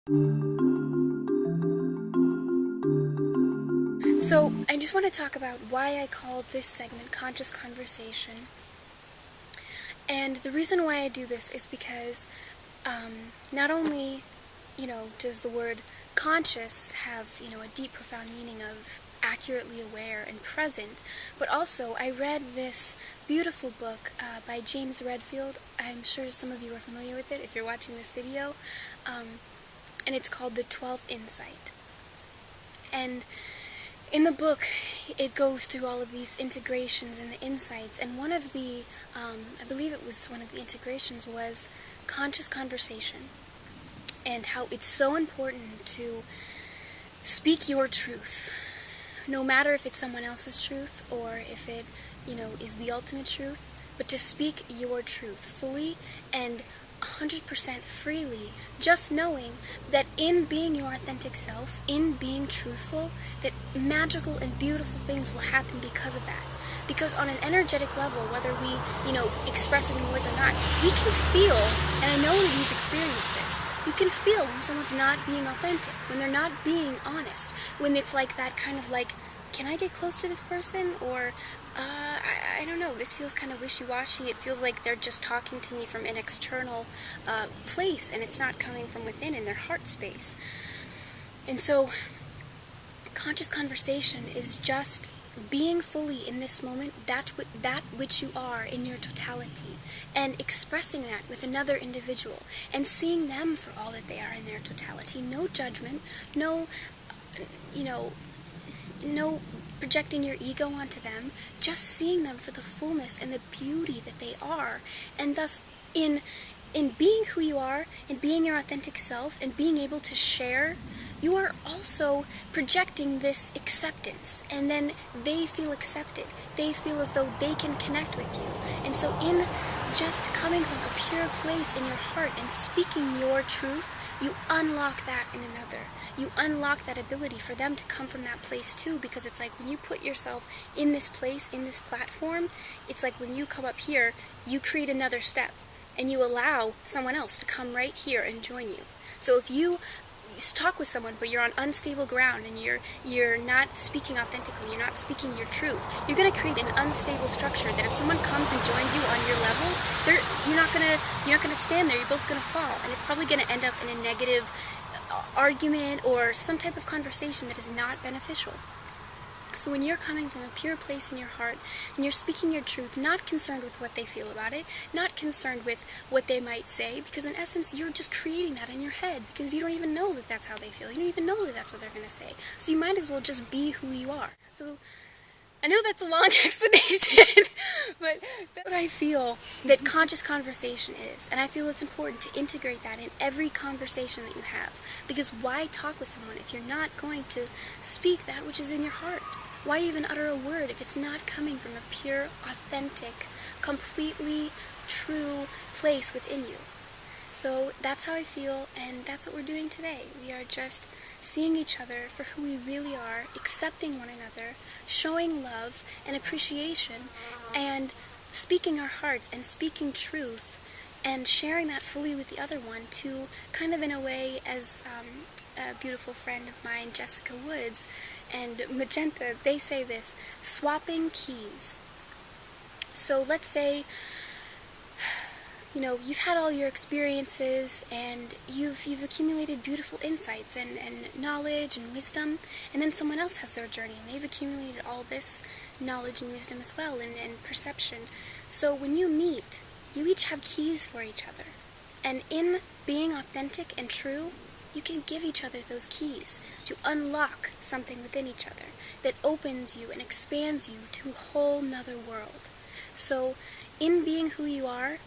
So, I just want to talk about why I called this segment Conscious Conversation. And the reason why I do this is because not only, does the word conscious have, a deep, profound meaning of accurately aware and present, but also I read this beautiful book by James Redfield. I'm sure some of you are familiar with it if you're watching this video. And it's called The 12th Insight. And in the book, it goes through all of these integrations and the insights, and one of the, I believe it was one of the integrations was conscious conversation, and how it's so important to speak your truth, no matter if it's someone else's truth or if it, is the ultimate truth, but to speak your truth fully and 100% freely, just knowing that in being your authentic self, in being truthful, that magical and beautiful things will happen because of that. Because on an energetic level, whether we, express it in words or not, we can feel, and I know that you've experienced this, you can feel when someone's not being authentic, when they're not being honest, when it's like that kind of like, can I get close to this person? Or, I don't know, this feels kind of wishy-washy. It feels like they're just talking to me from an external place, and it's not coming from within in their heart space. And so, conscious conversation is just being fully in this moment, that which you are in your totality, and expressing that with another individual, and seeing them for all that they are in their totality. No judgment, no projecting your ego onto them, just seeing them for the fullness and the beauty that they are, and thus in being who you are, in being your authentic self, and being able to share, you are also projecting this acceptance, and then they feel accepted. They feel as though they can connect with you. And so in just coming from a pure place in your heart and speaking your truth, you unlock that in another. You unlock that ability for them to come from that place too, because it's like when you put yourself in this place, in this platform, it's like when you come up here, you create another step, and you allow someone else to come right here and join you. So if you talk with someone but you're on unstable ground and you're not speaking authentically, you're not speaking your truth, you're going to create an unstable structure that if someone comes and joins you on your level, you're not going to stand there, you're both going to fall, and it's probably going to end up in a negative argument or some type of conversation that is not beneficial. So when you're coming from a pure place in your heart and you're speaking your truth, not concerned with what they feel about it, not concerned with what they might say, because in essence you're just creating that in your head because you don't even know that that's how they feel. You don't even know that that's what they're going to say. So you might as well just be who you are. So I know that's a long explanation, but that's what I feel that conscious conversation is. And I feel it's important to integrate that in every conversation that you have. Because why talk with someone if you're not going to speak that which is in your heart? Why even utter a word if it's not coming from a pure, authentic, completely true place within you? So that's how I feel, and that's what we're doing today. We are just seeing each other for who we really are, accepting one another, showing love and appreciation, and speaking our hearts and speaking truth, and sharing that fully with the other one to kind of in a way, as a beautiful friend of mine, Jessica Woods, and Magenta, they say this, swapping keys. So let's say you've had all your experiences and you've accumulated beautiful insights and knowledge and wisdom, and then someone else has their journey and they've accumulated all this knowledge and wisdom as well, and perception. So when you meet, you each have keys for each other, and in being authentic and true, you can give each other those keys to unlock something within each other that opens you and expands you to a whole nother world. So in being who you are,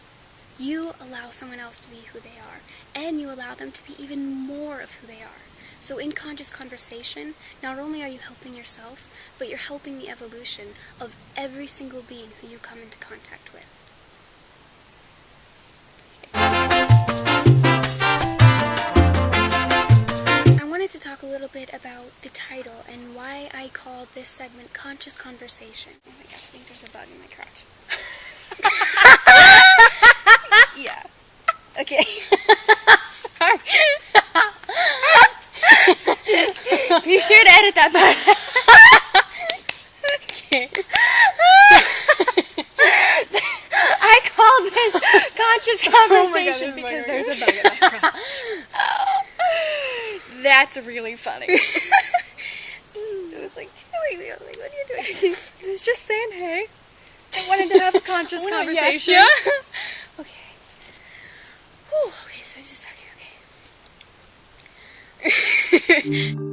you allow someone else to be who they are, and you allow them to be even more of who they are. So in conscious conversation, not only are you helping yourself, but you're helping the evolution of every single being who you come into contact with. I wanted to talk a little bit about the title and why I called this segment Conscious Conversation. Oh my gosh, I think there's a bug in my crotch. Yeah. Okay. Sorry. Be sure to edit that part. Okay. I call this conscious conversation Oh my God, because there's a bug in my crotch. That's really funny. It was like, killing me. I was like, what are you doing? He was just saying, hey, I wanted to have a conscious conversation. Yeah. Okay. Whew, okay, so just okay.